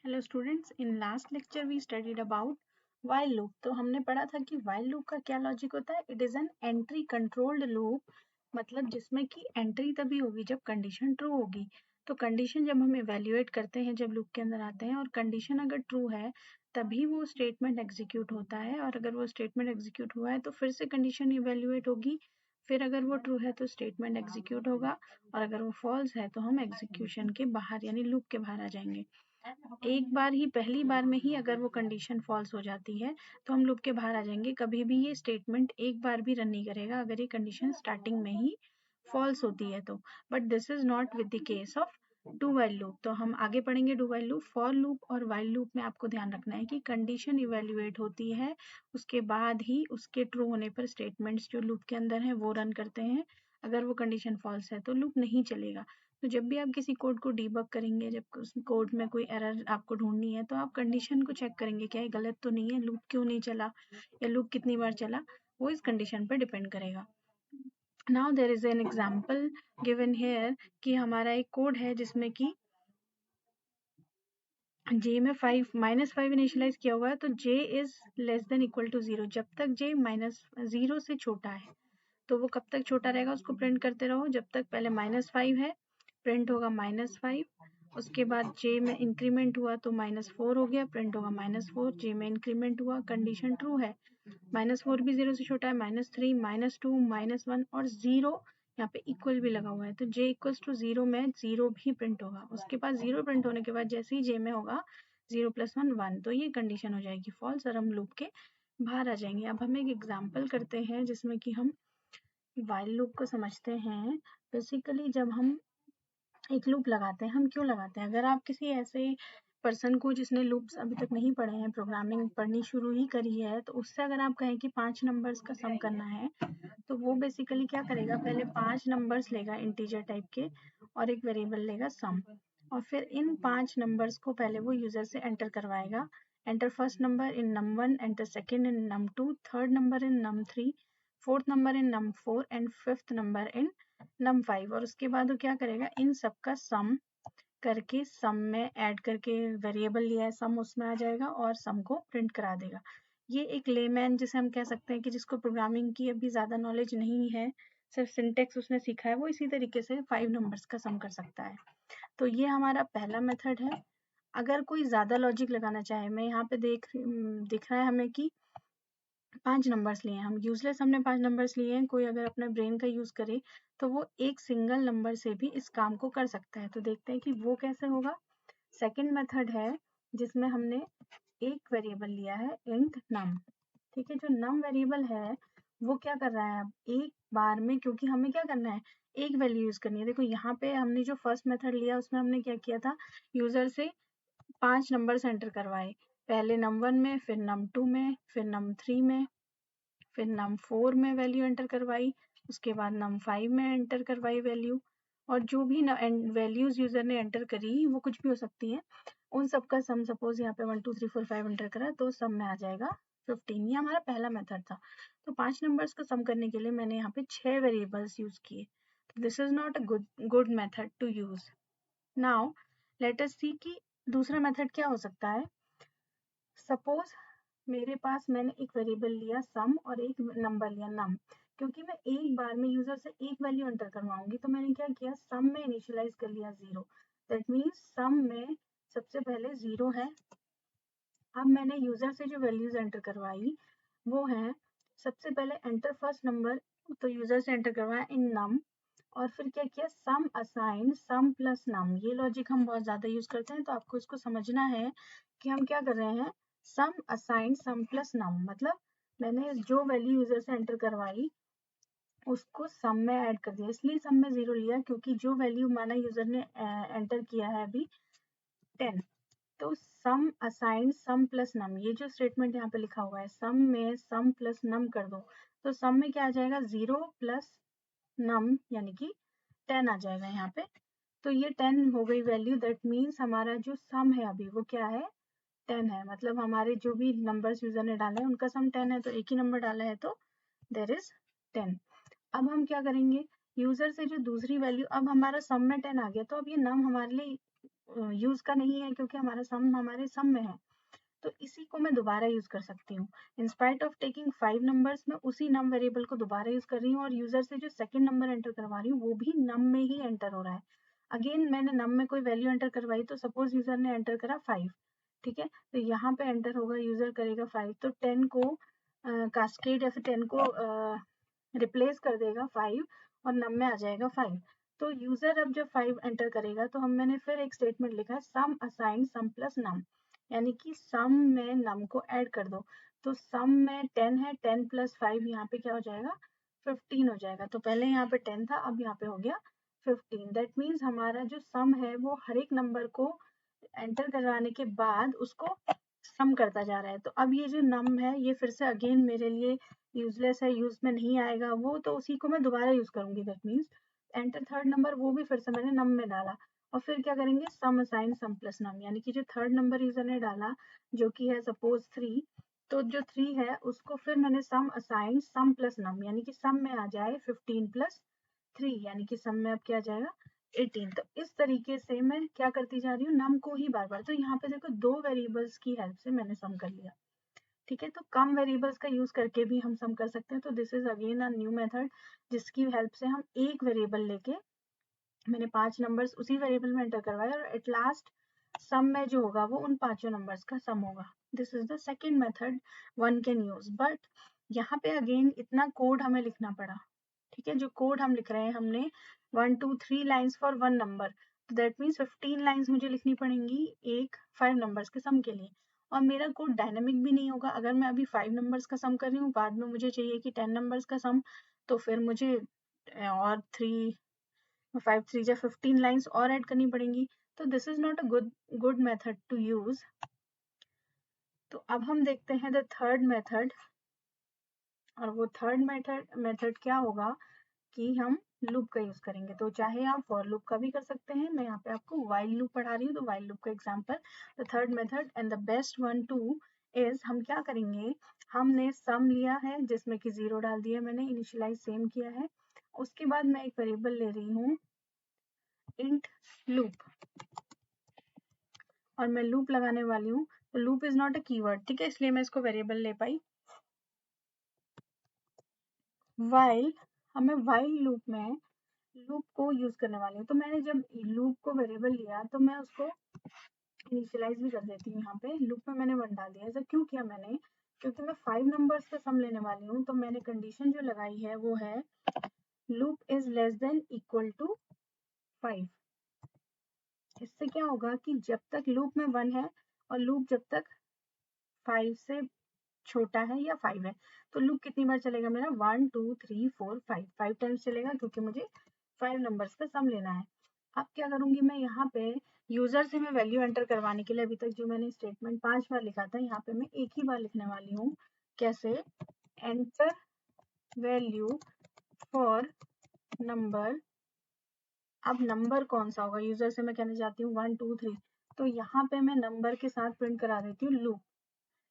Hello students, in last lecture we studied about while loop. तो हमने पढ़ा था कि व्हाइल लूप का क्या लॉजिक होता है। It is an entry controlled loop, मतलब जिसमें कि एंट्री तभी होगी जब कंडीशन ट्रू होगी। तो कंडीशन जब हम इवेल्युएट करते हैं, जब लूप के अंदर आते हैं और कंडीशन अगर ट्रू है तभी वो स्टेटमेंट एग्जीक्यूट होता है, और अगर वो स्टेटमेंट एग्जीक्यूट हुआ है तो फिर से कंडीशन इवेल्युएट होगी, फिर अगर वो ट्रू है तो स्टेटमेंट एग्जीक्यूट होगा, और अगर वो फॉल्स है तो हम एग्जीक्यूशन के बाहर यानी लूप के बाहर आ जाएंगे। एक बार ही, पहली बार में ही अगर वो कंडीशन फॉल्स हो जाती है तो हम लूप के बाहर आ जाएंगे। कभी भी ये स्टेटमेंट एक बार भी रन नहीं करेगा अगर ये कंडीशन स्टार्टिंग में ही फॉल्स होती है तो। But this is not with the case of do while loop. तो हम आगे पढ़ेंगे do while loop. For loop और वाइल लूप में आपको ध्यान रखना है कि कंडीशन इवेल्युएट होती है, उसके बाद ही उसके ट्रू होने पर स्टेटमेंट्स जो लूप के अंदर है वो रन करते हैं। अगर वो कंडीशन फॉल्स है तो लूप नहीं चलेगा। तो जब भी आप किसी कोड को डीबग करेंगे, जब उस कोड में कोई एरर आपको ढूंढनी है तो आप कंडीशन को चेक करेंगे, क्या ये गलत तो नहीं है, लूप क्यों नहीं चला या लूप कितनी बार चला, वो इस कंडीशन पर डिपेंड करेगा। Now there is an example given here कि हमारा एक कोड है जिसमें कि j में -5 इनिशियलाइज किया हुआ है, तो j is less than equal to 0। जब तक j -0 से छोटा है तो वो कब तक छोटा रहेगा, उसको प्रिंट करते रहो। जब तक पहले -5 है, प्रिंट होगा -5। उसके बाद j में इंक्रीमेंट हुआ तो -4 हो गया, प्रिंट होगा -4। j में इंक्रीमेंट हुआ, कंडीशन ट्रू है, -4 भी 0 से छोटा है, -3, -2, -1 और 0 यहाँ पे इक्वल भी लगा हुआ है, तो j इक्वल्स टू 0 में 0 भी प्रिंट होगा। उसके बाद 0 प्रिंट होने के बाद जैसे ही j में होगा 0 + 1 1, तो ये कंडीशन हो जाएगी फॉल्स और हम लूप के बाहर आ जाएंगे। अब हम एक एग्जाम्पल करते हैं जिसमें कि हम व्हाइल लूप को समझते हैं। बेसिकली जब हम एक लूप लगाते हैं, हम क्यों लगाते हैं? अगर आप किसी ऐसे पर्सन को जिसने लूप्स अभी तक नहीं पढ़े हैं, प्रोग्रामिंग पढ़नी शुरू ही करी है, तो उससे अगर आप कहें कि 5 नंबर्स का सम करना है, तो वो बेसिकली क्या करेगा, पहले 5 नंबर्स लेगा इंटीजर टाइप के और एक वेरिएबल लेगा सम, और फिर इन 5 नंबर्स को पहले वो यूजर से एंटर करवाएगा। Enter first number in num1, enter second in num2, third number in num3, fourth number in num4 and fifth number in num5। और उसके बाद वो क्या करेगा, इन सबका सम करके सम में ऐड करके वेरिएबल लिया है सम, उसमें आ जाएगा और सम को प्रिंट करा देगा। ये एक लेमैन जिसे हम कह सकते हैं कि जिसको प्रोग्रामिंग की अभी ज़्यादा नॉलेज नहीं है, सिर्फ सिंटेक्स उसने सीखा है, वो इसी तरीके से 5 नंबर्स का सम कर सकता है। तो ये हमारा पहला मेथड है। अगर कोई ज़्यादा लॉजिक लगाना चाहे, मैं यहाँ पे दिख रहा है हमें कि 5 नंबर्स लिए हैं, हम यूजलेस, हमने 5 नंबर्स लिए हैं। कोई अगर अपने ब्रेन का यूज करे तो वो एक सिंगल नंबर से भी इस काम को कर सकता है। तो देखते हैं कि वो कैसे होगा। सेकंड मेथड है जिसमें हमने एक वेरिएबल लिया है इंट नम। ठीक है, जो नम वेरिएबल है वो क्या कर रहा है, अब एक बार में, क्योंकि हमें क्या करना है, एक वैल्यू यूज करनी है। देखो यहाँ पे हमने जो फर्स्ट मेथड लिया उसमें हमने क्या किया था, यूजर से 5 नंबर्स एंटर करवाए, पहले num1 में, फिर num2 में, फिर num3 में, फिर num4 में वैल्यू एंटर करवाई, उसके बाद num5 में एंटर करवाई वैल्यू। और जो भी वैल्यूज यूजर ने एंटर करी वो कुछ भी हो सकती है, उन सब का सम, सपोज यहाँ पे 1 2 3 4 5 एंटर करा तो सम में आ जाएगा 15। ये हमारा पहला मेथड था। तो 5 नंबर्स को सम करने के लिए मैंने यहाँ पे 6 वेरिएबल्स यूज किए। This is not a good method to use. Now let us see कि दूसरा मेथड क्या हो सकता है। सपोज मेरे पास, मैंने एक वेरिएबल लिया सम और एक नंबर लिया नम। क्योंकि मैं एक बार में यूजर से एक वैल्यू एंटर करवाऊंगी तो मैंने क्या किया, सम में इनिशियलाइज कर लिया 0। दैट मीन्स सम में सबसे पहले 0 है। अब मैंने यूजर से जो वैल्यूज एंटर करवाई वो है, सबसे पहले एंटर फर्स्ट नंबर, तो यूजर से एंटर करवाया इन नम, और फिर क्या किया, सम असाइन सम प्लस नम। ये लॉजिक हम बहुत ज्यादा यूज करते हैं, तो आपको इसको समझना है कि हम क्या कर रहे हैं। सम असाइन सम प्लस नम मतलब मैंने जो वैल्यू यूजर से एंटर करवाई उसको सम में ऐड कर दिया। इसलिए सम में 0 लिया क्योंकि जो वैल्यू माना यूजर ने एंटर किया है अभी 10, तो सम असाइन सम प्लस नम, ये जो स्टेटमेंट यहाँ पे लिखा हुआ है, सम में सम प्लस नम कर दो, तो सम में क्या आ जाएगा, 0 प्लस नम यानी कि 10 आ जाएगा यहाँ पे। तो ये 10 हो गई वैल्यू। दैट मीन्स हमारा जो सम है अभी वो क्या है, 10 है। मतलब हमारे जो भी नंबर्स यूजर ने डाले हैं उनका सम 10 है, तो एक ही नंबर डाला है तो देर इज 10। अब हम क्या करेंगे, यूजर से जो दूसरी वैल्यू, अब हमारा सम में 10 आ गया, तो अब ये नम हमारे लिए यूज का नहीं है क्योंकि हमारा सम हमारे सम में है, तो इसी को मैं दोबारा यूज कर सकती हूँ। In spite of taking 5 numbers, मैं उसी नम वेरिएबल को दोबारा यूज कर रही हूँ और यूजर से जो सेकंड नंबर एंटर करवा रही हूँ वो भी नम में ही एंटर हो रहा है। अगेन मैंने नम में कोई वैल्यू एंटर करवाई, तो सपोज यूजर ने एंटर करा 5, ठीक है, तो यहाँ पे एंटर होगा, यूजर करेगा 5, तो 10 को कास्केड या फिर 10 को रिप्लेस कर देगा 5 और नम में आ जाएगा 5। तो यूजर अब जब 5 एंटर करेगा तो मैंने फिर एक स्टेटमेंट लिखा, सम असाइन सम प्लस नम, यानी कि सम में नम को ऐड कर दो। तो सम में 10 है, 10 प्लस 5 यहाँ पे क्या हो जाएगा, 15 हो जाएगा। तो पहले यहाँ पे 10 था, अब यहाँ पे हो गया 15। दैट मीन्स हमारा जो सम है वो हर एक नंबर को एंटर करवाने के बाद उसको सम करता जा रहा है। तो अब ये जो नम है ये फिर से अगेन मेरे लिए यूजलेस है, यूज में नहीं आएगा वो, तो उसी को मैं दोबारा यूज करूंगी। That means enter third number, वो भी फिर से मैंने नम में डाला और फिर क्या करेंगे, सम असाइन सम प्लस नम, यानी कि जो थर्ड नंबर यूजर ने डाला जो कि है सपोज 3, तो जो 3 है उसको फिर मैंने सम असाइन सम प्लस नम, यानी कि सम में आ जाए 15 प्लस 3, यानी कि सम में अब क्या आ जाएगा 18। तो इस तरीके से मैं क्या करती जा रही हूँ, नम को ही बार बार। तो यहाँ पे देखो 2 वेरिएबल्स की हेल्प से मैंने सम कर लिया, ठीक है। तो कम वेरिएबल्स का यूज करके भी हम सम कर सकते हैं। तो this is again a new method जिसकी हेल्प से हम एक वेरिएबल लेके, मैंने 5 नंबर्स उसी वेरिएबल में एंटर करवाए और एट लास्ट सम में जो होगा वो उन 5 नंबर्स का सम होगा। This is the second method one can use. But यहाँ पे अगेन इतना कोड हमें लिखना पड़ा, ठीक है। जो कोड हम लिख रहे हैं, हमने 1 2 3 लाइन्स फॉर वन नंबर, तो दैट मीन्स 15 लाइन्स मुझे लिखनी पड़ेंगी एक 5 नंबर्स के सम के लिए। और मेरा कोड डायनेमिक भी नहीं होगा। अगर मैं अभी 5 नंबर्स का सम कर रही हूँ, बाद में मुझे चाहिए कि 10 नंबर्स का सम, तो फिर मुझे और 5 3 या 15 लाइन्स और ऐड करनी पड़ेंगी। तो this is not a good method to use. तो अब हम देखते हैं द थर्ड मेथड, और वो थर्ड मेथड क्या होगा कि हम लूप का यूज करेंगे। तो चाहे आप फॉर लूप का भी कर सकते हैं, मैं यहाँ पे आपको वाइल लूप पढ़ा रही हूँ, तो वाइल लूप का example. The third method and the best one two is, हम क्या करेंगे, हमने सम लिया है जिसमें कि 0 डाल दिया, मैंने इनिशियलाइज सेम किया है। उसके बाद मैं एक वेरिएबल ले रही हूँ इंट लूप, और मैं लूप लगाने वाली हूँ। तो loop is not a keyword, ठीक है, इसलिए मैं इसको वेरिएबल ले पाई। वाइल, हमें वाइल लूप में लूप को यूज करने वाली हूँ। तो मैंने जब लूप को वेरिएबल लिया तो मैं उसको इनिशियलाइज भी कर देती हूँ। यहाँ पे लूप में मैंने 1 डाल दिया। ऐसा क्यों किया मैंने, क्योंकि मैं 5 नंबर्स का सम लेने वाली हूँ। तो मैंने कंडीशन जो लगाई है वो है loop is less than equal to 5। इससे क्या होगा कि जब तक लूप में 1 है और लूप जब तक 5 से छोटा है या 5 है, तो लूप कितनी बार चलेगा मेरा, 1 2 3 4 5, 5 टाइम्स चलेगा, क्योंकि मुझे 5 नंबर्स का सम लेना है। अब क्या करूंगी मैं, यहाँ पे यूजर से मैं वैल्यू एंटर करवाने के लिए अभी तक जो मैंने स्टेटमेंट 5 बार लिखा था, यहाँ पे मैं एक ही बार लिखने वाली हूँ। कैसे, एंटर वैल्यू फॉर नंबर। अब नंबर कौन सा होगा, यूजर से मैं कहना चाहती हूँ 1 2 3, तो यहाँ पे मैं नंबर के साथ प्रिंट करा देती हूँ लूप।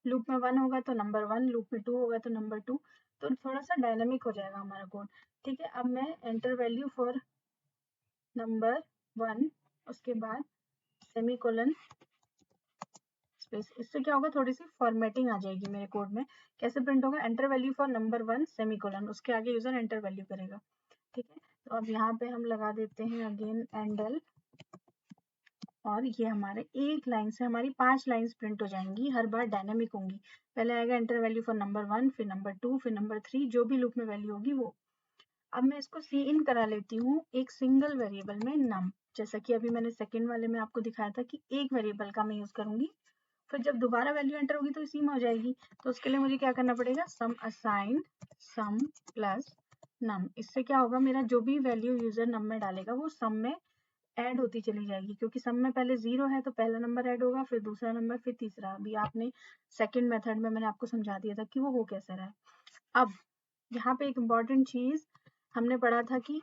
लूप में 1 होगा तो नंबर 1, लूप में 2 होगा तो नंबर 2। तो थोड़ा सा डायनामिक हो जाएगा हमारा कोड, ठीक है। अब मैं एंटर वैल्यू फॉर नंबर 1, उसके बाद सेमीकोलन स्पेस। इससे क्या होगा, थोड़ी सी फॉर्मेटिंग आ जाएगी मेरे कोड में। कैसे प्रिंट होगा, enter value for number 1 semicolon, उसके आगे यूजर एंटर वैल्यू करेगा, ठीक है। तो अब यहाँ पे हम लगा देते हैं अगेन एंडल, और ये हमारे एक लाइन से हमारी 5 लाइंस प्रिंट हो जाएंगी, हर बार डायनेमिक होंगी। पहले आएगा एंटर वैल्यू फॉर नंबर 1, फिर नंबर 2, फिर नंबर 3, जो भी लूप में वैल्यू होगी वो। अब मैं इसको सी इन करा लेती हूँ एक सिंगल वेरिएबल में नम, जैसा कि अभी मैंने सेकेंड वाले में आपको दिखाया था कि एक वेरिएबल का मैं यूज करूंगी। फिर जब दोबारा वैल्यू एंटर होगी तो इसी में हो जाएगी। तो उसके लिए मुझे क्या करना पड़ेगा, सम असाइन सम प्लस नम। इससे क्या होगा, मेरा जो भी वैल्यू यूजर नम में डालेगा वो सम में ऐड होती चली जाएगी, क्योंकि सम में पहले 0 है तो पहला नंबर ऐड होगा, फिर दूसरा नंबर, फिर तीसरा। अभी आपने सेकंड मेथड में मैंने आपको समझा दिया था कि वो हो कैसे रहा है। अब यहाँ पे एक इम्पॉर्टेंट चीज हमने पढ़ा था कि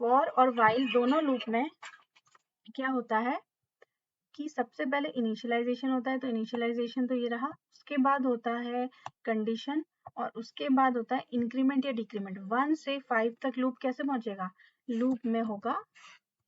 फॉर और वाइल दोनों लूप में क्या होता है कि सबसे पहले इनिशियलाइजेशन होता है। तो इनिशियलाइजेशन तो ये रहा, उसके बाद होता है कंडीशन, और उसके बाद होता है इंक्रीमेंट या डिक्रीमेंट। 1 से 5 तक लूप कैसे पहुंचेगा, लूप में होगा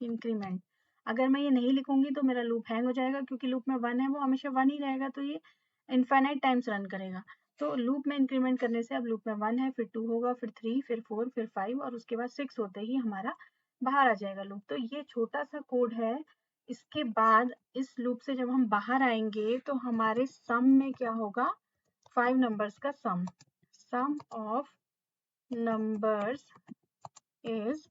इंक्रीमेंट। अगर मैं ये नहीं लिखूंगी तो मेरा लूप हैंग हो जाएगा, क्योंकि लूप में 1 है वो हमेशा 1 ही रहेगा, तो ये इनफाइनाइट टाइम्स रन करेगा। तो लूप में इंक्रीमेंट करने से अब लूप में 1 है, फिर 2 होगा, फिर 3, फिर 4, फिर 5 और उसके बाद 6 होते ही हमारा बाहर आ जाएगा लूप। तो ये छोटा सा कोड है। इसके बाद इस लूप से जब हम बाहर आएंगे तो हमारे सम में क्या होगा, 5 नंबर्स का सम ऑफ नंबर्स इज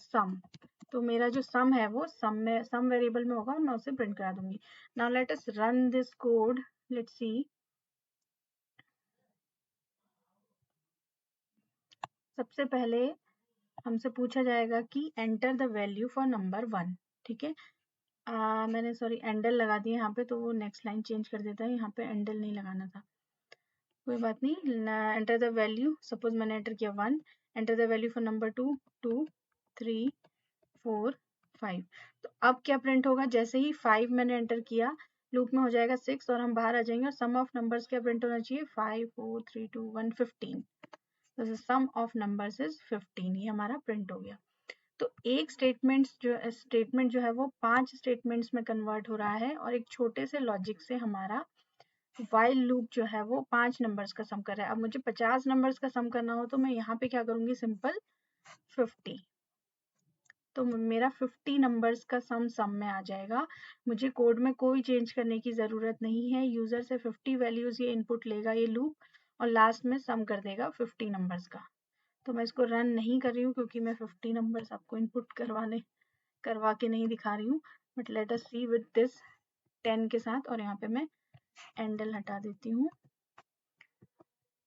सम। तो मेरा जो सम है वो सम वेरिएबल में होगा और मैं उसे प्रिंट करा दूंगी। Now let us run this code, let's see. सबसे पहले हमसे पूछा जाएगा कि enter the value for number 1। ठीक है, मैंने सॉरी एंडल लगा दिया यहाँ पे, तो वो नेक्स्ट लाइन चेंज कर देता है, यहाँ पे एंडल नहीं लगाना था, कोई बात नहीं। एंटर द वैल्यू, सपोज मैंने एंटर किया 1, enter the value for number 2, 2, 3, 4, 5। तो अब क्या प्रिंट होगा, जैसे ही 5 मैंने एंटर किया लूप में हो जाएगा 6 और हम बाहर आ जाएंगे, और सम ऑफ नंबर्स क्या प्रिंट होना चाहिए, 5, 4, 3, 2, 1, 15। तो सम ऑफ नंबर्स इज 15, ये हमारा प्रिंट हो गया। तो एक स्टेटमेंट जो है वो 5 स्टेटमेंट्स में कन्वर्ट हो रहा है, और एक छोटे से लॉजिक से हमारा वाइल लूप जो है वो 5 नंबर्स का सम कर रहा है। अब मुझे 50 नंबर्स का सम करना हो तो मैं यहाँ पे क्या करूंगी, सिंपल 50। तो मेरा 50 नंबर्स का सम में आ जाएगा। मुझे कोड में कोई चेंज करने की ज़रूरत नहीं है। यूज़र से 50 वैल्यूज़ ये इनपुट लेगा ये लूप, और लास्ट में सम कर देगा 50 नंबर्स का। तो मैं इसको रन नहीं कर रही हूँ क्योंकि मैं 50 नंबर्स आपको इनपुट करवा के नहीं दिखा रही हूँ। But let us see with this 10 के साथ, और यहाँ पे मैं एंडल हटा देती हूँ।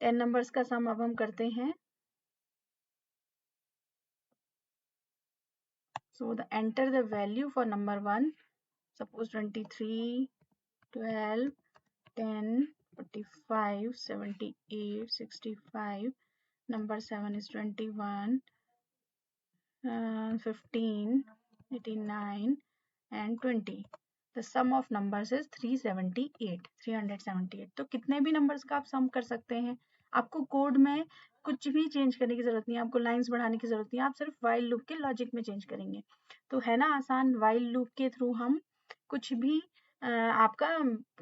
10 नंबर्स का सम अब हम करते हैं। So enter the value for number 1, suppose 23, 12, 10, 45, 78, 65. Number 7 is 21, 15, 89 and 20. The sum of numbers is 378, 378। तो कितने भी नंबर्स का आप सम कर सकते हैं। आपको कोड में कुछ भी चेंज करने की जरूरत नहीं है, आपको लाइंस बढ़ाने की जरूरत नहीं है, आप सिर्फ वाइल लूप के लॉजिक में चेंज करेंगे। तो है ना आसान, वाइल लूप के थ्रू हम कुछ भी आपका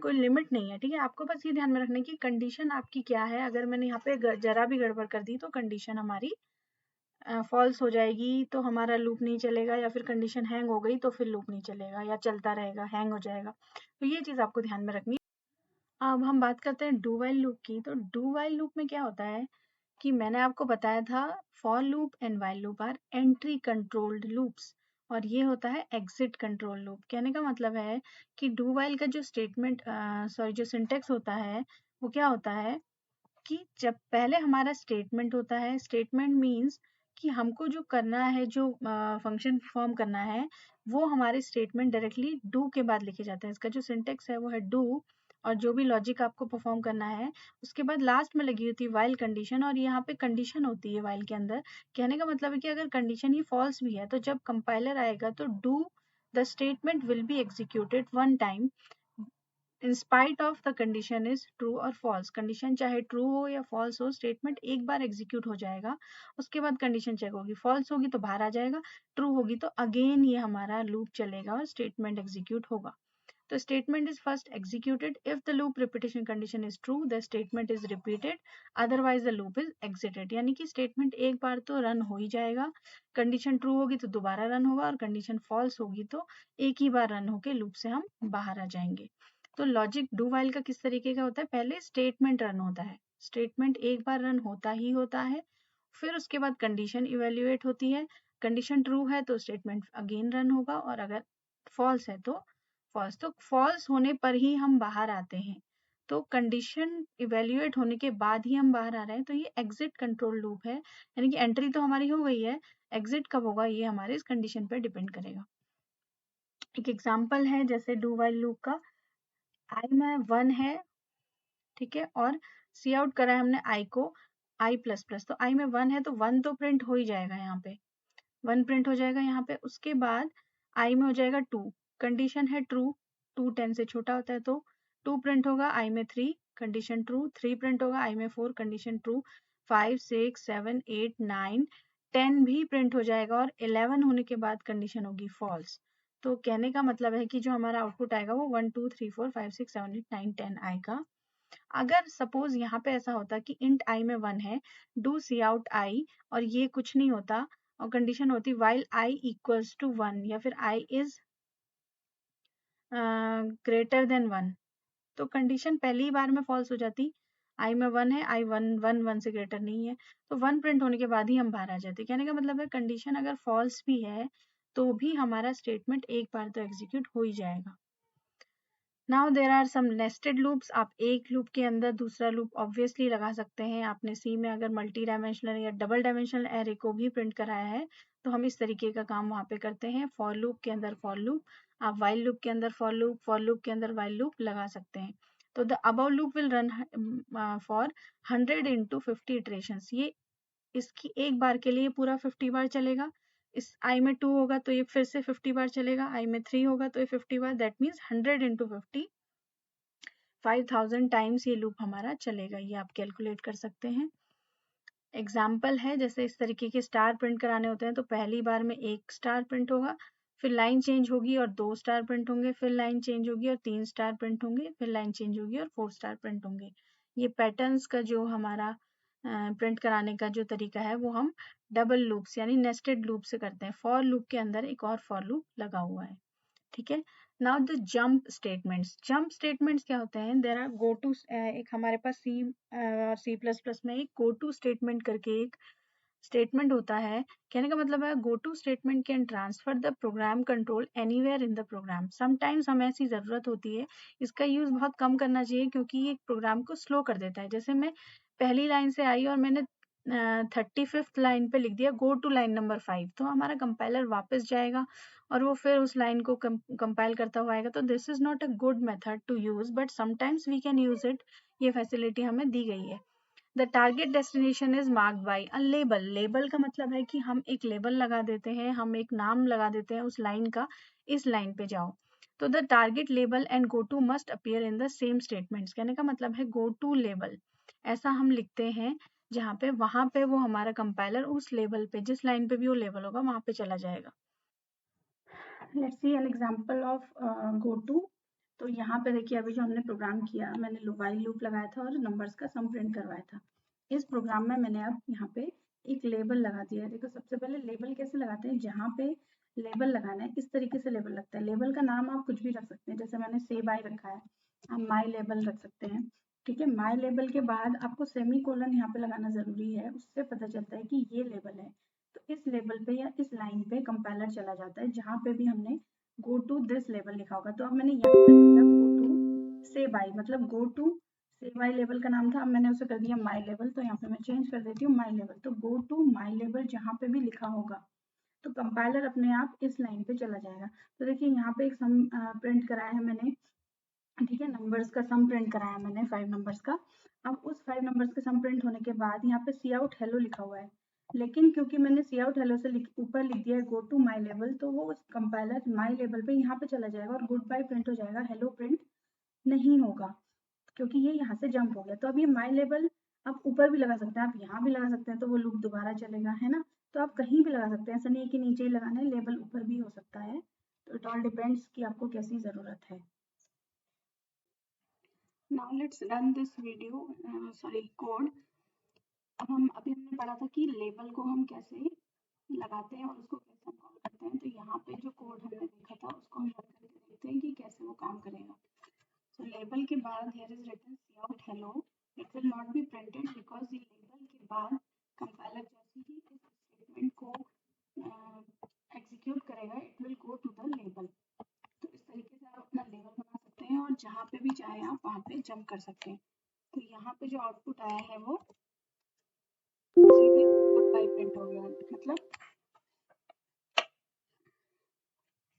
कोई लिमिट नहीं है। ठीक है, आपको बस ये ध्यान में रखना है कि कंडीशन आपकी क्या है। अगर मैंने यहाँ पे जरा भी गड़बड़ कर दी तो कंडीशन हमारी फॉल्स हो जाएगी, तो हमारा लूप नहीं चलेगा, या फिर कंडीशन हैंग हो गई तो फिर लूप नहीं चलेगा, या चलता रहेगा, हैंग हो जाएगा। तो ये चीज़ आपको ध्यान में रखनी है। अब हम बात करते हैं डू वाइल लूप की। तो डू वाइल लूप में क्या होता है कि मैंने आपको बताया था for loop and while loop are entry controlled loops, और ये होता है एग्जिट कंट्रोल लूप। कहने का मतलब है कि डू वाइल का जो जो सिंटेक्स होता है वो क्या होता है कि जब पहले हमारा स्टेटमेंट होता है, स्टेटमेंट मीन्स कि हमको जो करना है, जो फंक्शन परफॉर्म करना है, वो हमारे स्टेटमेंट डायरेक्टली डू के बाद लिखे जाते हैं। इसका जो सिंटेक्स है वो है डू, और जो भी लॉजिक आपको परफॉर्म करना है उसके बाद लास्ट में लगी होती है वाइल कंडीशन, और यहाँ पे कंडीशन होती है वाइल के अंदर। कहने का मतलब है कि अगर कंडीशन ही फॉल्स भी है तो जब कंपाइलर आएगा तो do the statement will be executed one time in spite of the condition is true और फॉल्स। कंडीशन चाहे ट्रू हो या फॉल्स हो, स्टेटमेंट एक बार एग्जीक्यूट हो जाएगा, उसके बाद कंडीशन चेक होगी, फॉल्स होगी तो बाहर आ जाएगा, ट्रू होगी तो अगेन ये हमारा लूप चलेगा और स्टेटमेंट एग्जीक्यूट होगा। तो statement is first executed if the loop repetition condition is true, the statement is repeated, otherwise the loop is exerted. यानी कि स्टेटमेंट एक बार तो रन हो ही जाएगा, कंडीशन ट्रू होगी तो दोबारा रन होगा, और कंडीशन फॉल्स होगी तो एक ही बार रन होके लूप से हम बाहर आ जाएंगे। तो लॉजिक डू वाइल का किस तरीके का होता है, पहले स्टेटमेंट रन होता है, स्टेटमेंट एक बार रन होता ही होता है, फिर उसके बाद कंडीशन इवेल्युएट होती है, कंडीशन ट्रू है तो स्टेटमेंट अगेन रन होगा, और अगर फॉल्स है तो फॉल्स। तो फॉल्स होने पर ही हम बाहर आते हैं, तो कंडीशन इवेल्युएट होने के बाद ही हम बाहर आ रहे हैं। तो ये एग्जिट कंट्रोल लूप है, यानी कि एंट्री तो हमारी हो गई है, एग्जिट कब होगा ये हमारे इस कंडीशन पर डिपेंड करेगा। एक एग्जाम्पल है जैसे डू वाइल लूप का, आई में 1 है, ठीक है, और सी आउट करा है हमने आई को आई प्लस प्लस, तो आई में 1 है तो 1 तो प्रिंट हो ही जाएगा, यहाँ पे 1 प्रिंट हो जाएगा यहाँ पे। उसके बाद आई में हो जाएगा 2, कंडीशन है ट्रू, 2 10 से छोटा होता है तो 2 प्रिंट होगा। आई में 3, कंडीशन ट्रू, 3 प्रिंट होगा। आई में 4, कंडीशन ट्रू, 5 6 7 8 9 10 भी प्रिंट हो जाएगा और 11 होने के बाद कंडीशन होगी फॉल्स। तो कहने का मतलब है कि जो हमारा आउटपुट आएगा वो 1 2 3 4 5 6 7 8 9 10 आएगा। अगर सपोज यहाँ पे ऐसा होता कि इंट आई में 1 है, डू सी आउट आई, और ये कुछ नहीं होता और कंडीशन होती वाइल आई इक्वल्स टू 1 या फिर आई इज ग्रेटर देन 1, तो कंडीशन पहली बार में फॉल्स हो जाती। आई में 1 है, आई 1 से ग्रेटर नहीं है, तो 1 प्रिंट होने के बाद ही हम बाहर आ जाते। कहने का मतलब है कंडीशन अगर फॉल्स भी है तो भी हमारा स्टेटमेंट एक बार तो एग्जीक्यूट हो ही जाएगा। Now there are some nested loops. आप एक लूप के अंदर दूसरा लूप ऑब्वियसली लगा सकते हैं। आपने सी में अगर मल्टी डायमेंशनल या डबल डायमेंशनल एरे को भी प्रिंट कराया है तो हम इस तरीके का काम वहाँ पे करते हैं। फॉर लूप के अंदर फॉर लूप, आप वाइल लूप के अंदर फॉर लूप के अंदर वाइल लूप लगा सकते हैं। तो the above loop will run for 100 into 50 iterations. ये इसकी एक बार के लिए पूरा 50 बार चलेगा। इस आई में 2 होगा तो ये फिर से 50 बार चलेगा, आई में 3 होगा तो ये 50 बार, दैट मीन्स 100 into 50 5000 टाइम्स ये लूप हमारा चलेगा। ये आप कैलकुलेट कर सकते हैं। एग्जाम्पल है, जैसे इस तरीके के स्टार प्रिंट कराने होते हैं तो पहली बार में 1 स्टार प्रिंट होगा, फिर लाइन चेंज होगी और 2 स्टार प्रिंट होंगे, फिर लाइन चेंज होगी और 3 स्टार प्रिंट होंगे, फिर लाइन चेंज होगी और 4 स्टार प्रिंट होंगे। ये पैटर्न्स का जो हमारा प्रिंट कराने का जो तरीका है वो हम डबल लूप्स यानी नेस्टेड लूप से करते हैं। फॉर लूप के अंदर एक और फॉर लूप लगा हुआ है, ठीक है। Now the jump statements. Jump statements क्या होते हैं? देयर आर गो टू, एक हमारे पास सी और सी प्लस प्लस में एक गो टू स्टेटमेंट करके एक स्टेटमेंट होता है। कहने का मतलब है go to statement can transfer the program control anywhere in the program. Sometimes हमें ऐसी ज़रूरत होती है, इसका यूज़ बहुत कम करना चाहिए क्योंकि ये प्रोग्राम को स्लो कर देता है। जैसे मैं पहली लाइन से आई और मैंने 35th लाइन पे लिख दिया गो टू लाइन नंबर 5, तो हमारा कंपाइलर वापस जाएगा और वो फिर उस लाइन को कंपाइल करता हुआ आएगा। तो this is not a good method to use, but sometimes we can use it. ये फैसिलिटी हमें दी गई है। The target destination is marked by a label. Label का मतलब है कि हम एक लेबल लगा देते हैं, हम एक नाम लगा देते हैं उस लाइन का, इस लाइन पे जाओ। तो the target label and go to must appear in the same statements. कहने का मतलब है गो टू लेबल ऐसा हम लिखते हैं जहाँ पे वहां पे वो हमारा कंपाइलर उस लेबल पे, जिस लाइन पे भी वो लेबल होगा वहां पे चला जाएगा। Let's see an example of go to. तो यहाँ पे देखिए अभी जो हमने प्रोग्राम किया, मैंने वाइल लूप लगाया था और नंबर्स का सम प्रिंट करवाया था। इस प्रोग्राम में मैंने अब यहाँ पे एक लेबल लगा दिया है। देखो सबसे पहले लेबल कैसे लगाते हैं, जहाँ पे लेबल लगाना है इस तरीके से लेबल लगता है। लेबल का नाम आप कुछ भी रख सकते हैं, जैसे मैंने से बाय रखा है, आप माई लेबल रख सकते हैं, ठीक है। माई लेबल के बाद आपको सेमी कोलन यहाँ पे लगाना जरूरी है, उससे पता चलता है कि ये लेबल है। तो इस लेबल पे या इस लाइन पे कंपाइलर चला जाता है जहाँ पे भी हमने गो टू दिस लेबल लिखा होगा। तो अब मैंने यहाँ पे गो टू से बाय, मतलब गो टू से बाय लेबल का नाम था, अब मैंने उसे कर दिया माई लेबल। तो यहाँ पे मैं चेंज कर देती हूँ माई लेबल। तो गो टू माई लेबल जहाँ पे भी लिखा होगा तो कंपाइलर अपने आप इस लाइन पे चला जाएगा। तो देखिए यहाँ पे एक सम प्रिंट कराया है मैंने, ठीक है, नंबर्स का सम प्रिंट कराया मैंने 5 नंबर्स का। अब उस 5 नंबर्स के सम प्रिंट होने के बाद यहाँ पे सी आउट हेलो लिखा हुआ है, लेकिन क्योंकि मैंने सी आउट हेलो से ऊपर लिख दिया है गो टू माई लेवल, तो वो कंपाइलर माई लेवल पे यहाँ पे चला जाएगा और गुड बाय प्रिंट हो जाएगा, हेलो प्रिंट नहीं होगा क्योंकि ये यहाँ से जंप हो गया। तो अब ये माई लेवल आप ऊपर भी लगा सकते हैं, आप यहाँ भी लगा सकते हैं, तो वो लूप दोबारा चलेगा, है ना। तो आप कहीं भी लगा सकते हैं, ऐसा नहीं है कि नीचे ही लगाना है, लेवल ऊपर भी हो सकता है। तो इट ऑल डिपेंड्स कि आपको कैसी ज़रूरत है। Now let's run this video, code. अब हमने पढ़ा था कि लेबल को हम कैसे लगाते हैं और उसको कैसे हम कॉल करते हैं। तो यहाँ पे जो कोड हमने देखा था उसको हम रन करके देखते हैं कि कैसे वो काम करेगा। So लेबल के बाद here is written cout hello, it will not be printed because ये लेबल के बाद कंपाइलर जैसे ही इस स्टेटमेंट को एग्जीक्यूट करेगा it will go to the label। तो इस तरीके से आप अपना लेबल बना सकते हैं और जहाँ पे भी चाहे आप वहाँ पे जंप कर सकते हैं। तो यहाँ पे जो आउटपुट आया है वो सीधे गुड बाय प्रिंट हो गया, मतलब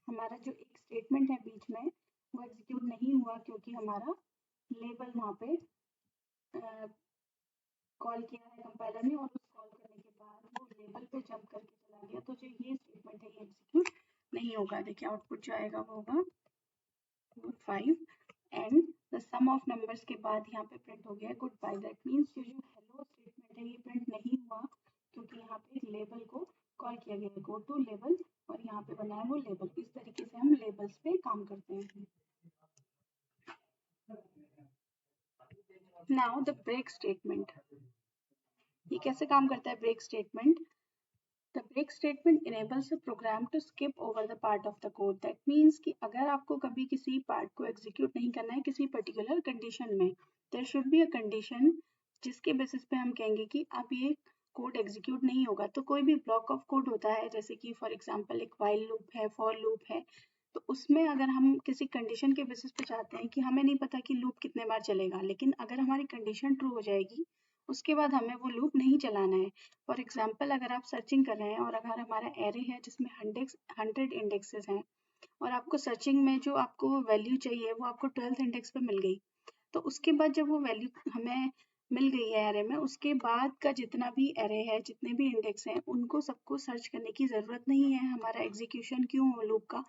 हमारा जो एक स्टेटमेंट है बीच में वो एग्जीक्यूट नहीं हुआ क्योंकि हमारा लेबल वहाँ पे कॉल किया है कंपाइलर ने और उस कॉल करने के बाद वो लेबल पे जंप करके चला गया। तो जो ये स्टेटमेंट है ये एग्जीक्यूट नहीं होगा। देखिए आउटपुट जो आएगा वो होगा 5 and the sum of numbers के बाद यहाँ पे प्रिंट हो गया गुड बाय। दैट मीन्स जो हेलो स्टेटमेंट है ये प्रिंट नहीं हुआ क्योंकि यहाँ पे एक लेबल को कॉल किया गया है, गो टू लेबल, और यहाँ पे बना है वो लेबल। इस तरीके से हम लेबल्स पे काम करते हैं। नाउ द ब्रेक स्टेटमेंट, ये कैसे काम करता है break statement? The break statement enables a program to skip over the part of the code. That means कि अगर आपको कभी किसी पार्ट को एग्जीक्यूट नहीं करना है किसी पर्टिकुलर कंडीशन में, there should be a condition जिसके बेसिस पे हम कहेंगे कि अब ये कोड एग्जीक्यूट नहीं होगा। तो कोई भी ब्लॉक ऑफ कोड होता है, जैसे कि फॉर एग्जांपल एक while लूप है, फॉर लूप है, तो उसमें अगर हम किसी कंडीशन के बेसिस पे चाहते हैं कि हमें नहीं पता कि लूप कितने बार चलेगा, लेकिन अगर हमारी कंडीशन ट्रू हो जाएगी उसके बाद हमें वो लूप नहीं चलाना है। फॉर एग्जाम्पल अगर आप सर्चिंग कर रहे हैं और अगर हमारा एरे है जिसमें 100 इंडेक्सेस हैं और आपको सर्चिंग में जो आपको वैल्यू चाहिए वो आपको 12th इंडेक्स पे मिल गई, तो उसके बाद जब वो वैल्यू हमें मिल गई है एरे में, उसके बाद का जितना भी एरे है, जितने भी इंडेक्स हैं, उनको सबको सर्च करने की ज़रूरत नहीं है। हमारा एग्जीक्यूशन क्यों हो लूप का?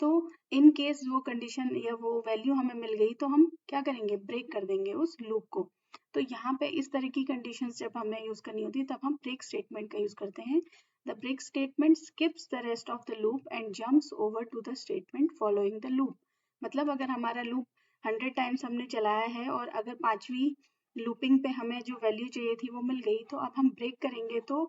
तो इन केस वो कंडीशन या वो वैल्यू हमें मिल गई तो हम क्या करेंगे, ब्रेक कर देंगे उस लूप को। तो यहाँ पे इस तरह की कंडीशंस जब हमें यूज करनी होती है तब हम ब्रेक स्टेटमेंट का यूज करते हैं। The break statement skips the rest of the loop and jumps over to the statement following the loop. मतलब अगर हमारा लूप 100 टाइम्स हमने चलाया है और अगर 5वीं लूपिंग पे हमें जो वैल्यू चाहिए थी वो मिल गई, तो अब हम ब्रेक करेंगे तो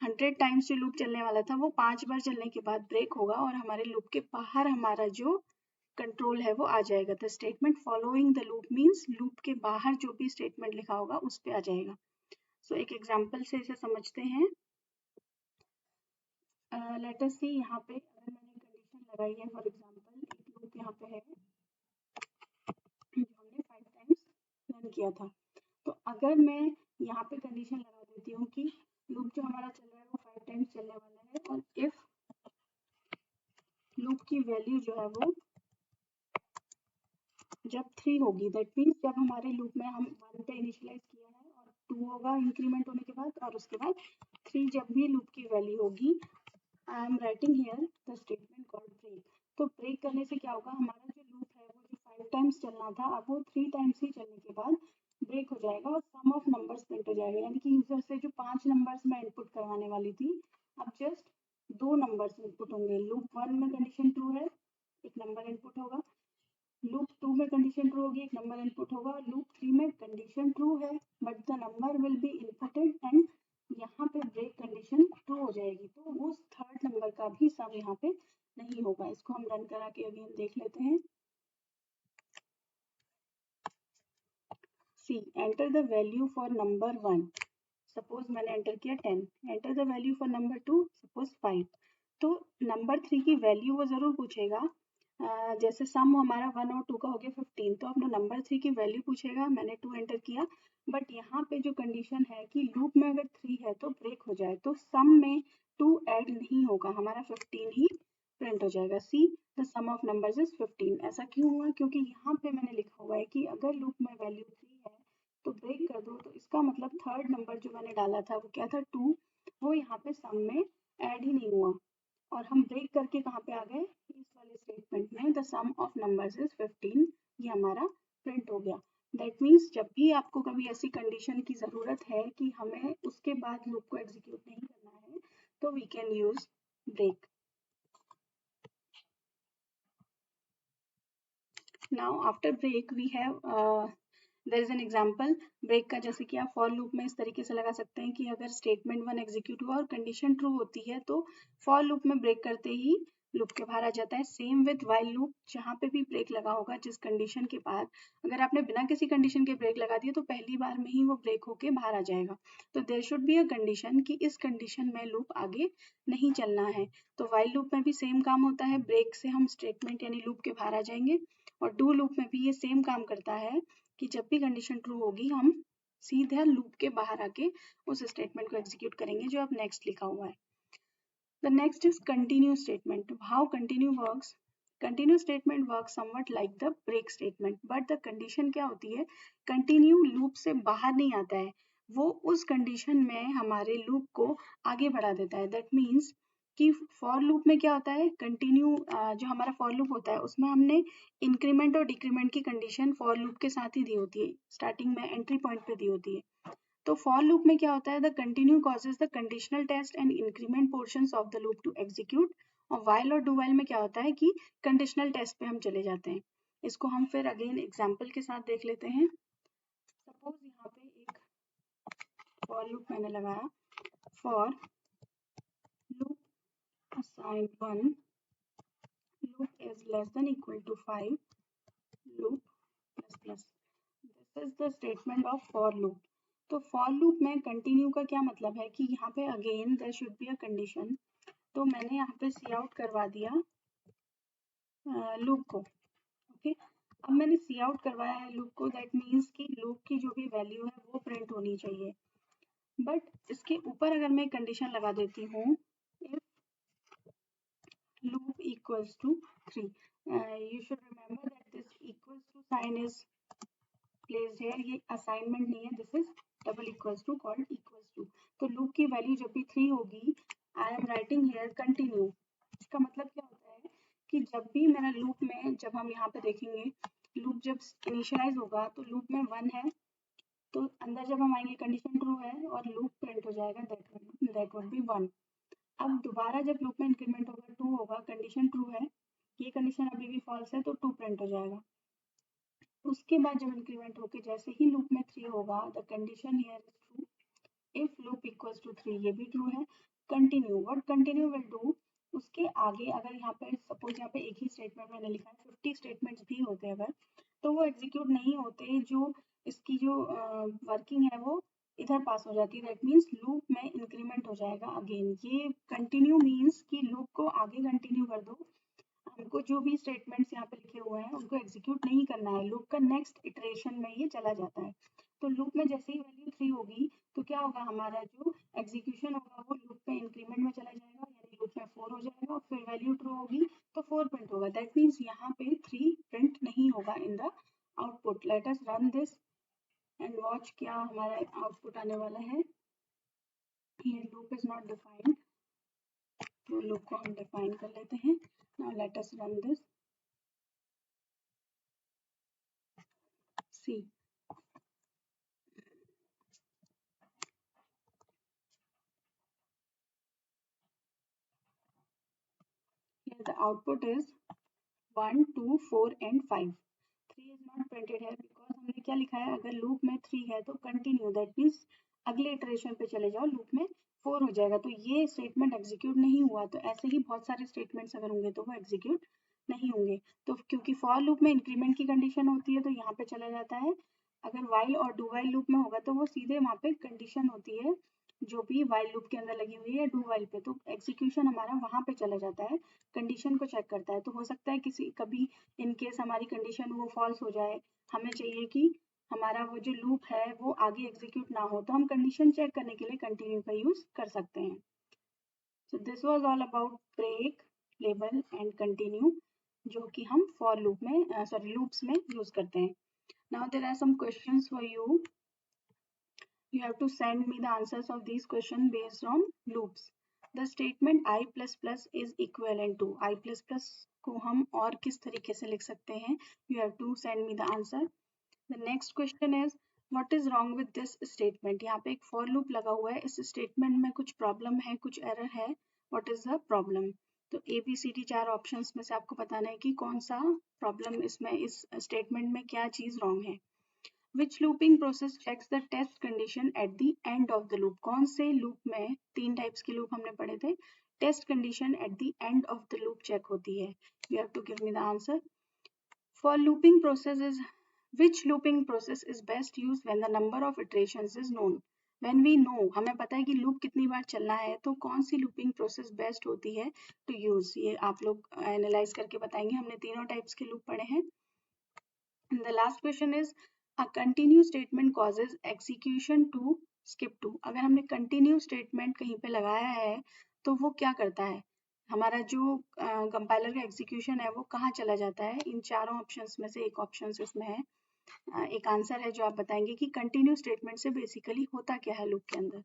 100 टाइम्स जो लूप चलने वाला था वो 5 बार चलने के बाद ब्रेक होगा और हमारे लूप के बाहर हमारा जो कंट्रोल है वो आ जाएगा। The statement following the loop means loop के बाहर जो भी स्टेटमेंट लिखा होगा उस पे आ जाएगा। सो एक एग्जांपल से इसे समझते हैं। लेट अस सी, यहाँ पे अगर मैंने कंडीशन लगाई है, फॉर एग्जांपल एक लूप यहाँ पे है जो हमने 5 टाइम्स रन किया था, तो अगर मैं यहाँ पे कंडीशन लगा देती हूँ कि लूप जो हमारा चल रहा है वो 5 टाइम्स चलने वाला है और इफ लूप की वैल्यू जो है वो जब 3 होगी, दैट मीन्स जब हमारे लूप में हम 1 पे इनिशियलाइज किया है और 2 होगा इंक्रीमेंट होने के बाद, और उसके बाद 3 जब भी लूप की वैल्यू होगी, I am writing here the statement called break. तो ब्रेक करने से क्या होगा, हमारा जो लूप है वो जो 5 टाइम्स चलना था अब वो 3 टाइम्स ही चलने के बाद ब्रेक हो जाएगा और सम ऑफ नंबर्स प्रिंट हो जाएगा। यानी कि यूजर से जो 5 नंबर्स मैं इनपुट करवाने वाली थी, अब जस्ट 2 नंबर्स इनपुट होंगे। लूप 1 में कंडीशन ट्रू है, एक नंबर इनपुट होगा, लूप 2 में कंडीशन ट्रू होगी, एक नंबर इनपुट होगा, लूप 3 में कंडीशन ट्रू है but the number will be inputted and यहाँ पे ब्रेक कंडीशन ट्रू हो जाएगी, तो उस थर्ड नंबर का भी सम यहाँ पे नहीं होगा। इसको हम रन करा के अगेन देख लेते हैं। See, enter the value for number 1, suppose मैंने एंटर किया 10, enter the value for number 2, suppose 5। तो नंबर 3 की वैल्यू वो जरूर पूछेगा, जैसे सम हमारा 1 और 2 का हो गया 15, तो अपना नंबर 3 की वैल्यू पूछेगा, मैंने 2 एंटर किया, बट यहाँ पे जो कंडीशन है कि लूप में अगर 3 है तो ब्रेक हो जाए, तो सम में 2 ऐड नहीं होगा, हमारा 15 ही प्रिंट हो जाएगा। See, the sum of numbers is 15। ऐसा क्यों हुआ, क्योंकि यहाँ पे मैंने लिखा हुआ है कि अगर लूप में वैल्यू 3 है तो ब्रेक कर दो, तो इसका मतलब थर्ड नंबर जो मैंने डाला था वो क्या था, 2, वो यहाँ पे सम में ऐड ही नहीं हुआ और हम ब्रेक करके कहाँ पे आ गए, इस वाले स्टेटमेंट में, the sum of numbers is 15, ये हमारा प्रिंट हो गया। दैट मीन्स जब भी आपको कभी ऐसी कंडीशन की ज़रूरत है कि हमें उसके बाद लूप को एग्जीक्यूट नहीं करना है, तो we can use break. Now after break we have there is an example break का, जैसे कि आप फॉर लूप में इस तरीके से लगा सकते हैं कि अगर स्टेटमेंट 1 एग्जीक्यूट हुआ और कंडीशन ट्रू होती है तो फॉर लूप में ब्रेक करते ही लूप के बाहर आ जाता है। सेम विद व्हाइल लूप, जहाँ पे भी ब्रेक लगा होगा जिस कंडीशन के बाद, अगर आपने बिना किसी कंडीशन के ब्रेक लगा दिया तो पहली बार में ही वो ब्रेक होके बाहर आ जाएगा। तो there should be a condition कि इस कंडीशन में लूप आगे नहीं चलना है। तो व्हाइल लूप में भी सेम काम होता है, ब्रेक से हम स्टेटमेंट यानी लूप के बाहर आ जाएंगे, और डू लूप में भी ये सेम काम करता है कि जब भी कंडीशन ट्रू होगी हम सीधे लूप के बाहर आके उस स्टेटमेंट को एग्जीक्यूट करेंगे जो अब नेक्स्ट लिखा हुआ है। The next is continue statement. How continue works? Continue statement works somewhat like the break statement, but the condition क्या होती है, continue loop से बाहर नहीं आता है, वो उस कंडीशन में हमारे लूप को आगे बढ़ा देता है। दैट मीन्स कि फॉर लूप में क्या होता है, कंटिन्यू जो हमारा फॉर लूप होता है उसमें हमने इंक्रीमेंट और डिक्रीमेंट की कंडीशन फॉर लूप के साथ ही दी होती है, स्टार्टिंग में एंट्री पॉइंट पे दी होती है। तो फॉर लूप में क्या होता है, the continue causes the conditional test and increment portions of the loop to execute. और वाइल और डू वाइल में क्या होता है कि कंडीशनल टेस्ट पे हम चले जाते हैं। इसको हम फिर अगेन एग्जाम्पल के साथ देख लेते हैं। सपोज यहाँ पे एक फॉर लूप मैंने लगाया, for loop assign 1 loop is less than equal to 5 loop plus plus. This is the statement of for loop. तो for loop में continue का क्या मतलब है कि यहाँ पे again there should be a condition. तो मैंने यहाँ पे सी आउट करवा दिया लूप को, ओके। अब मैंने सी आउट करवाया है लूप को, दैट मीन्स कि लूप की जो भी वैल्यू है वो प्रिंट होनी चाहिए। बट इसके ऊपर अगर मैं कंडीशन लगा देती हूँ, if loop equals to 3, you should remember that this equals to sign is placed here, ये assignment नहीं है, this is double equals to called equals to। तो loop की वैल्यू जब भी 3 होगी, I am writing here continue। इसका मतलब क्या होता है कि जब भी मेरा लूप में, जब हम यहाँ पे देखेंगे लूप जब इनिशियलाइज होगा तो लूप में 1 है, तो अंदर जब हम आएंगे कंडीशन ट्रू है और लूप प्रिंट हो जाएगा, दैट वुड बी 1। अब दोबारा जब लूप में इंक्रीमेंट होगा 2 होगा, कंडीशन ट्रू है, ये कंडीशन अभी भी फॉल्स है तो 2 प्रिंट हो जाएगा। उसके बाद जब इंक्रीमेंट होके जैसे ही लूप में 3 होगा, the condition here is true, if loop equals to 3, ये भी ट्रू है। Continue, what continue will do, उसके आगे अगर यहाँ पे सपोज यहाँ पे एक ही स्टेटमेंट मैंने लिखा है, 50 स्टेटमेंट्स भी होते अगर, तो वो एग्जीक्यूट नहीं होते, जो इसकी जो वर्किंग है वो इधर पास हो जाती है, दैट मीन्स लूप में इंक्रीमेंट हो जाएगा अगेन। ये कंटिन्यू मीन्स कि लूप को आगे कंटिन्यू कर दो, हमको जो भी स्टेटमेंट्स यहाँ पे लिखे हुए हैं उनको एग्जीक्यूट नहीं करना है, लूप का नेक्स्ट इटरेशन में ये चला जाता है। तो लूप में जैसे ही वैल्यू 3 होगी तो क्या होगा, हमारा जो एग्जीक्यूशन होगा वो लूप में इंक्रीमेंट में चला जाएगा, यानी लूप में 4 हो जाएगा, फिर वैल्यू ट्रू होगी तो 4 प्रिंट होगा, दैट मीन्स यहाँ पे 3 प्रिंट नहीं होगा in the output. Let us run this and watch क्या हमारा आउटपुट आने वाला है। ये लूप इज नॉट डिफाइंड, तो लूप को हम डिफाइन कर लेते हैं। Now let us run this, see here the output is 1 2 4 and 5। 3 is not printed here because हमने क्या लिखा है, अगर लूप में 3 है तो कंटिन्यू, दैट मीन्स अगले इटरेशन पे चले जाओ, लूप में 4 हो जाएगा, तो ये स्टेटमेंट एग्जीक्यूट नहीं हुआ। तो ऐसे ही बहुत सारे स्टेटमेंट्स अगर होंगे तो वो एग्जीक्यूट नहीं होंगे। तो क्योंकि फॉर लूप में इंक्रीमेंट की कंडीशन होती है तो यहाँ पे चला जाता है, अगर वाइल और डू वाइल लूप में होगा तो वो सीधे वहाँ पे कंडीशन होती है जो भी वाइल लूप के अंदर लगी हुई है डू वाइल पे, तो एग्जीक्यूशन हमारा वहाँ पे चला जाता है, कंडीशन को चेक करता है। तो हो सकता है किसी कभी इन केस हमारी कंडीशन वो फॉल्स हो जाए, हमें चाहिए कि हमारा वो जो लूप है वो आगे एग्जीक्यूट ना हो, तो हम कंडीशन चेक करने के लिए कंटिन्यू का यूज कर सकते हैं। So this was all about break, label and continue, जो कि हम फॉर लूप में लूप्स में यूज करते हैं। Now there are some questions for you, you have to send me the answers of these questions based on loops. The statement I plus plus is equivalent to, I plus plus को हम और किस तरीके से लिख सकते हैं, you have to send me the answer. The next question is what is wrong with this statement। यहाँ पे एक for loop लगा हुआ है, इस statement में कुछ problem है, कुछ error है, what is the problem। तो ABCD 4 ऑप्शंस में से आपको बताना है कि कौन सा प्रॉब्लम इसमें, इस स्टेटमेंट में क्या चीज रॉन्ग है। Which looping process checks the test condition at the end of the loop। कौन से लूप में, 3 टाइप्स के लूप हमने पढ़े थे, test condition at the end of the loop check होती है। You have to give me the answer. For looping process is, which looping process is best used when the number of iterations is known। When we know, हमें पता है कि loop कितनी बार चलना है, तो कौन सी लूपिंग प्रोसेस बेस्ट होती है टू यूज, ये आप लोग एनालाइज करके बताएंगे। हमने तीनों टाइप्स के लूप पढ़े हैं। The last question is a continue statement causes execution to skip to। अगर हमने continue statement कहीं पे लगाया है तो वो क्या करता है, हमारा जो कंपाइलर का एग्जीक्यूशन है वो कहाँ चला जाता है। इन चारों ऑप्शंस में से एक ऑप्शन इसमें है, एक आंसर है जो आप बताएंगे कि कंटिन्यू स्टेटमेंट से बेसिकली होता क्या है लूप के अंदर।